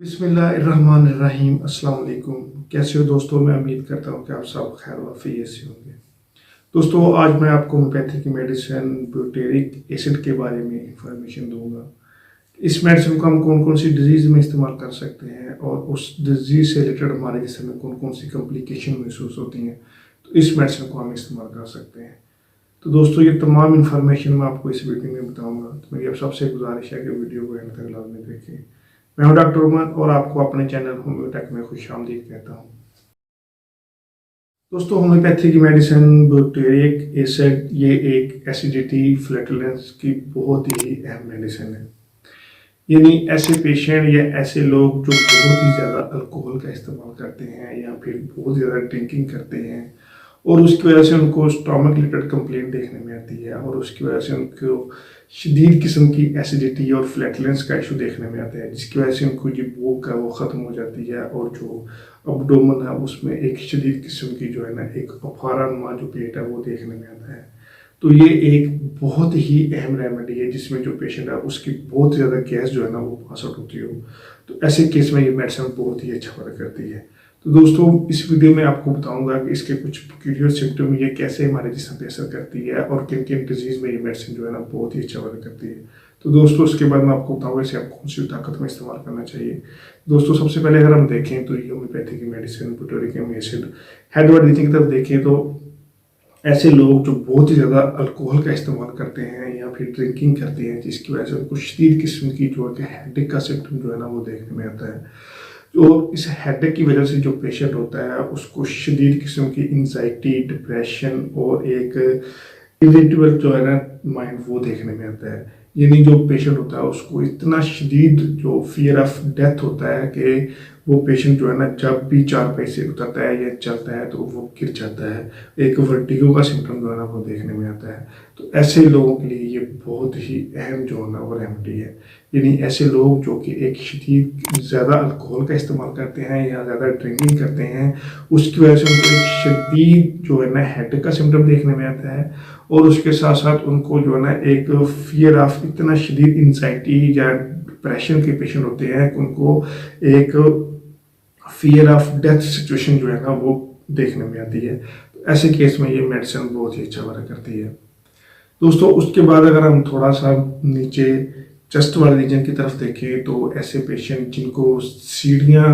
बिस्मिल्लाहिर्रहमानिर्रहीम अस्सलाम वालेकुम। कैसे हो दोस्तों? मैं उम्मीद करता हूँ कि आप सब खैर वाफियत से होंगे। दोस्तों, आज मैं आपको होम्योपैथी की मेडिसिन ब्यूटेरिक एसिड के बारे में इंफॉर्मेशन दूंगा। इस मेडिसिन को हम कौन कौन सी डिजीज़ में इस्तेमाल कर सकते हैं और उस डिजीज़ से रिलेटेड हमारे जिस्म में कौन कौन सी कॉम्प्लिकेशन महसूस होती हैं, तो इस मेडिसिन को हम इस्तेमाल कर सकते हैं। तो दोस्तों, ये तमाम इन्फॉर्मेशन मैं आपको इस वीडियो में बताऊंगा। तो मेरी अब सबसे गुजारिश है कि वीडियो को एंड तक लाजमी देखें। मैं हूं डॉक्टर उमर और आपको अपने चैनल होम्योटेक में खुशामदीद कहता हूं। दोस्तों, होम्योपैथी की मेडिसिन ब्यूटेरिक एसिड ये एक एसिडिटी फ्लैटुलेंस की बहुत ही अहम मेडिसिन है। यानी ऐसे पेशेंट या ऐसे लोग जो बहुत ही ज़्यादा अल्कोहल का इस्तेमाल करते हैं या फिर बहुत ज़्यादा ड्रिंकिंग करते हैं और उसकी वजह से उनको स्टमक रिलेटेड कंप्लेंट देखने में आती है और उसकी वजह से उनको शदीद किस्म की एसिडिटी और फ्लैटुलेंस का इशू देखने में आता है, जिसकी वजह से उनको जो भूख है वो ख़त्म हो जाती है और जो अब्डोमन है उसमें एक शदीद किस्म की जो है ना एक अफारानुमा जो पेट है वो देखने में आता है। तो ये एक बहुत ही अहम रेमेडी है जिसमें जो पेशेंट है उसकी बहुत ज़्यादा गैस जो है ना वो पास आउट होती हो। तो ऐसे केस में ये मेडिसिन बहुत ही अच्छा वर्क करती है। तो दोस्तों, इस वीडियो में आपको बताऊंगा कि इसके कुछ पेक्यूलियर सिम्टम ये कैसे हमारे जिस्म पे असर करती है और किन किन डिजीज़ में ये मेडिसिन जो है ना बहुत ही अच्छा वर्क करती है। तो दोस्तों, उसके बाद मैं आपको बताऊंगा इसे आप कौन सी ताकत में इस्तेमाल करना चाहिए। दोस्तों, सबसे पहले अगर हम देखें तो ये होम्योपैथी की मेडिसिन ब्यूटेरिक एसिड हेड और रीजन की तरफ देखें तो ऐसे लोग जो बहुत ही ज़्यादा अल्कोहल का इस्तेमाल करते हैं या फिर ड्रिंकिंग करते हैं जिसकी वजह से उनको शदीद किस्म की जो है हेडेक का सिम्टम जो है ना वो देखने में आता है। तो इस हेडेक की वजह से जो पेशेंट होता है उसको शदीद किस्म की एंजाइटी, डिप्रेशन और एक इरिटेबल जो है ना माइंड वो देखने में आता है। यानी जो पेशेंट होता है उसको इतना शदीद जो फियर ऑफ डेथ होता है कि वो पेशेंट जो है ना जब भी चारपाई से उतरता है या चलता है तो वो गिर जाता है। एक वर्टिगो का सिम्टम जो है ना वो देखने में आता है। तो ऐसे लोगों के लिए ये बहुत ही अहम जो है ना वो रेमेडी है। यानी ऐसे लोग जो कि एक शदीद ज़्यादा अल्कोहल का इस्तेमाल करते हैं या ज़्यादा ड्रिंकिंग करते हैं उसकी वजह से उनको एक शदीद जो है ना हेडेक का सिम्टम देखने में आता है और उसके साथ साथ उनको जो है ना एक फियर ऑफ इतना शदीद इंजाइटी या डिप्रेशन के पेशेंट होते हैं कि उनको एक फियर ऑफ डेथ सिचुएशन जो है ना वो देखने में आती है। तो ऐसे केस में ये मेडिसिन बहुत ही अच्छा वर्क करती है। दोस्तों, उसके बाद अगर हम थोड़ा सा नीचे चेस्ट वाले रीजन की तरफ देखें तो ऐसे पेशेंट जिनको सीढ़ियाँ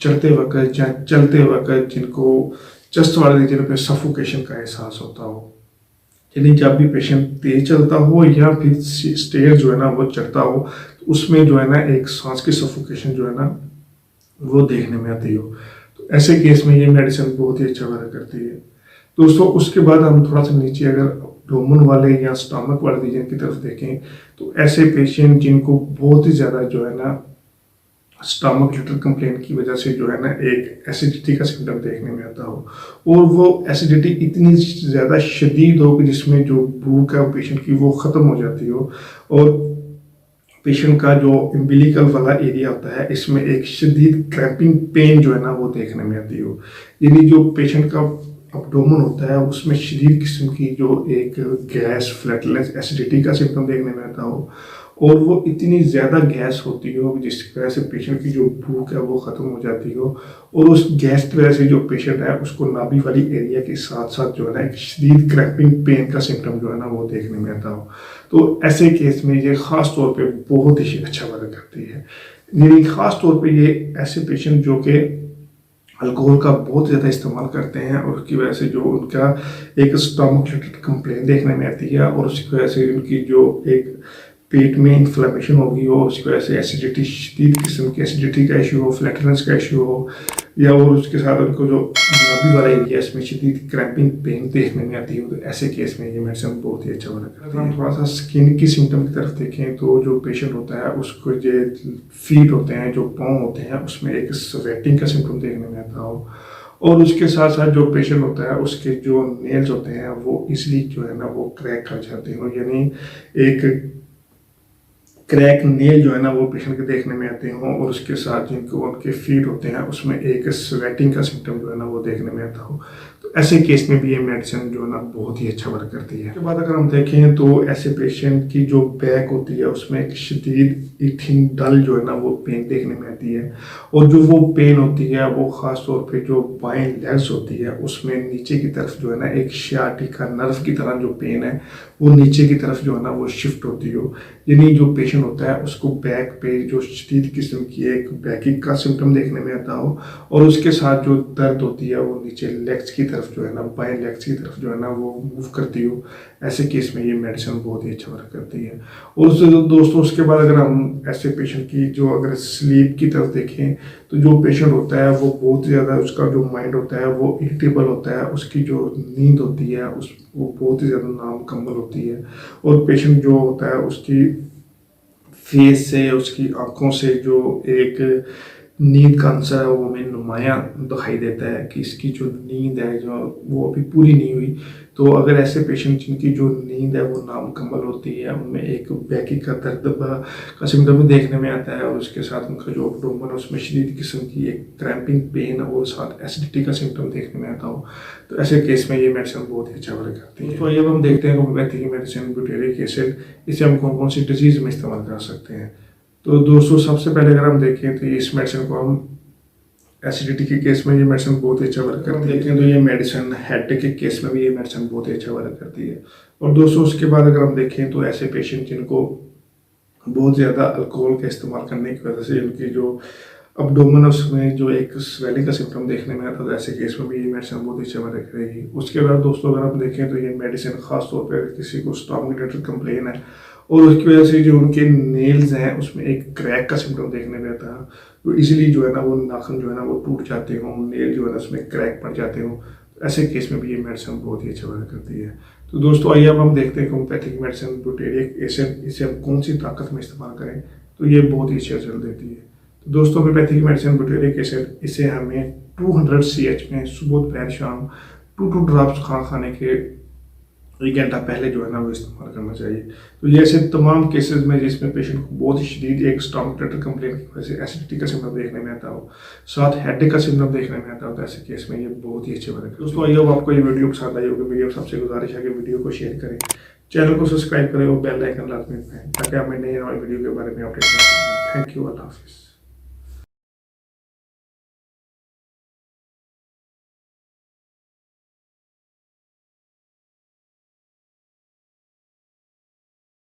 चढ़ते वक्त या चलते वक्त जिनको चेस्ट वाले रीजन पे सफोकेशन का एहसास होता हो, यानी जब भी पेशेंट तेज चलता हो या फिर स्टेयर जो है ना वो चढ़ता हो तो उसमें जो है ना एक सांस की सफोकेशन जो है ना वो देखने में आती हो, तो ऐसे केस में ये मेडिसिन बहुत ही अच्छा वर्क करती है। दोस्तों, उसके बाद हम थोड़ा सा नीचे अगर एब्डोमेन वाले या स्टमक वाले रीजन की तरफ देखें तो ऐसे पेशेंट जिनको बहुत ही ज़्यादा जो है ना स्टमक रिलेटेड कंप्लेंट की वजह से जो है ना एक एसिडिटी का सिम्टम देखने में आता हो और वो एसिडिटी इतनी ज़्यादा शदीद हो कि जिसमें जो भूख है पेशेंट की वो ख़त्म हो जाती हो और पेशेंट का जो अम्बिलिकल वाला एरिया होता है इसमें एक शदीद क्रैम्पिंग पेन जो है ना वो देखने में आती हो। यानी जो पेशेंट का अब्डोमेन होता है उसमें शदीद किस्म की जो एक गैस, फ्लैटुलेंस, एसिडिटी का सिम्टम देखने में आता हो और वो इतनी ज़्यादा गैस होती हो जिसकी वजह से पेशेंट की जो भूख है वो ख़त्म हो जाती हो और उस गैस की वजह से जो पेशेंट है उसको नाभि वाली एरिया के साथ साथ जो है ना एक शदीद क्रैम्पिंग पेन का सिम्टम जो है ना वो देखने में आता हो। तो ऐसे केस में ये ख़ास तौर पे बहुत ही अच्छा वर्क करती है। यानी ख़ास तौर पे ये ऐसे पेशेंट जो कि अल्कोहल का बहुत ज़्यादा इस्तेमाल करते हैं और उसकी वजह से जो उनका एक स्टमक रिलेटेड कंप्लेन देखने में आती है और उसकी वजह से उनकी जो एक पेट में इन्फ्लेमेशन होगी हो, उसकी वजह से एसिडिटी, शदीद किस्म की एसिडिटी का इशू हो, फ्लैटुलेंस का इशू हो या और उसके साथ उनको जो नाभि वाला एरिया इसमें शदीद क्रैम्पिंग पेन देखने में आती हो, तो ऐसे केस में ये मेडिसिन बहुत ही अच्छा वर्क करती है। हम थोड़ा सा स्किन की सिम्टम की तरफ देखें तो जो पेशेंट होता है उसको जो फीट होते हैं, जो पाँव होते हैं उसमें एक स्वेटिंग का सिम्टम देखने में आता हो और उसके साथ साथ जो पेशेंट होता है उसके जो नेल्स होते हैं वो इसलिए जो है ना वो क्रैक कर जाते हो। यानी एक क्रैक नेल जो है ना वो पेशेंट के देखने में आते हों और उसके साथ जिनको उनके फीट होते हैं उसमें एक स्वेटिंग का सिम्टम जो है ना वो देखने में आता हो। तो तो ऐसे केस में भी ये मेडिसिन जो है ना बहुत ही अच्छा वर्क करती है। उसके बाद अगर हम देखें तो ऐसे पेशेंट की जो बैक होती है उसमें एक शदीद ईथिंग डल जो है ना वो पेन देखने में आती है, और जो वो पेन होती है वो ख़ास तौर पे जो बाएं लेग्स होती है उसमें नीचे की तरफ जो है ना एक शियाटिका नर्व की तरह जो पेन है वो नीचे की तरफ जो है ना वो शिफ्ट होती हो, यानी जो पेशेंट होता है उसको बैक पे जो शदीद किस्म की एक बैकिक का सिम्टम देखने में आता हो, और उसके साथ जो दर्द होती है वो नीचे लेग्स की तरफ जो है ना बाएं लेग्स की तरफ जो है ना वो मूव करती हो। ऐसे केस में ये मेडिसिन बहुत ही अच्छा वर्क करती है। और उससे दोस्तों उसके बाद अगर हम ऐसे पेशेंट की जो अगर स्लीप की तरफ देखें तो जो पेशेंट होता है वो बहुत ज़्यादा उसका जो माइंड होता है वो इरिटेबल होता है, उसकी जो नींद होती है उस वो बहुत ही ज़्यादा नामुकम्मल होती है, और पेशेंट जो होता है उसकी फेस से उसकी आंखों से जो एक नींद का आंसर है वो हमें नुमायाँ दिखाई देता है कि इसकी जो नींद है जो वो अभी पूरी नहीं हुई। तो अगर ऐसे पेशेंट जिनकी जो नींद है वो नामुकम्मल होती है उनमें एक बैकी का दर्द का सिम्टम भी देखने में आता है, और उसके साथ उनका जो एब्डोमेन है उसमें शदीद किस्म की एक क्रैम्पिंग पेन और साथ एसिडिटी का सिम्टम देखने में आता हो। तो ऐसे केस में ये मेडिसिन बहुत ही अच्छा वर्क करती है। तो ये अब हम देखते हैं होम्योपैथी की मेडिसिन ब्यूटेरिक एसिड, इसे हम कौन कौन सी डिजीज़ में इस्तेमाल कर सकते हैं। तो दोस्तों सबसे पहले अगर हम देखें तो इस मेडिसिन को हम एसिडिटी के केस में ये मेडिसिन बहुत ही अच्छा वर्क करती है। देखें तो ये मेडिसिन हेडेक के केस में भी ये मेडिसिन बहुत ही अच्छा वर्क करती है। और दोस्तों उसके बाद अगर हम देखें तो ऐसे पेशेंट जिनको बहुत ज़्यादा अल्कोहल का इस्तेमाल करने की वजह से उनकी जो अब्डोमेन उसमें जो एक स्वेलिंग का सिम्टम देखने में आता है, तो ऐसे केस में भी ये मेडिसिन बहुत ही अच्छा वर्क करेगी। उसके बाद दोस्तों अगर हम देखें तो ये मेडिसिन खास तौर पर किसी को स्टमक रिलेटेड कंप्लेन है और उसकी वजह से जो उनके नेल्स हैं उसमें एक क्रैक का सिम्टम देखने में आता है, तो इजीली जो है ना वो नाखून जो है ना वो टूट जाते हों, नेल जो है ना उसमें क्रैक पड़ जाते हों, तो ऐसे केस में भी ये मेडिसिन बहुत ही अच्छा वर्क करती है। तो दोस्तों आइए अब हम देखते हैं होम्योपैथिक मेडिसिन ब्यूटेरिक एसिड, इसे हम कौन सी ताकत में इस्तेमाल करें तो ये बहुत ही अच्छा रिजल्ट देती है। तो दोस्तों होम्योपैथिक मेडिसिन ब्यूटेरिक एसिड, इसे हमें 200 CH में सुबह दोपहर शाम 2 ड्रॉप्स खाने के 1 घंटा पहले जो है ना वो इस्तेमाल करना चाहिए। तो ये ऐसे तमाम केसेस में जिसमें पेशेंट को बहुत ही शदीद एक स्टमक रिलेटेड कंप्लेन की वजह से एसिडिटी का सिम्टम देखने में आता हो, साथ हेडेक का सिम्टम देखने में आता हो, तो ऐसे केस में ये बहुत ही अच्छे वर्क है। दोस्तों आइए आपको ये वीडियो पसंद आई होगी, मेरी सबसे गुजारिश है कि वीडियो को शेयर करें, चैनल को सब्सक्राइब करें और बेल आइकन लाजमी दबाएं ताकि हमें नए वीडियो के बारे में अपडेट मिल सके। थैंक यू, अल्लाह हाफिज़।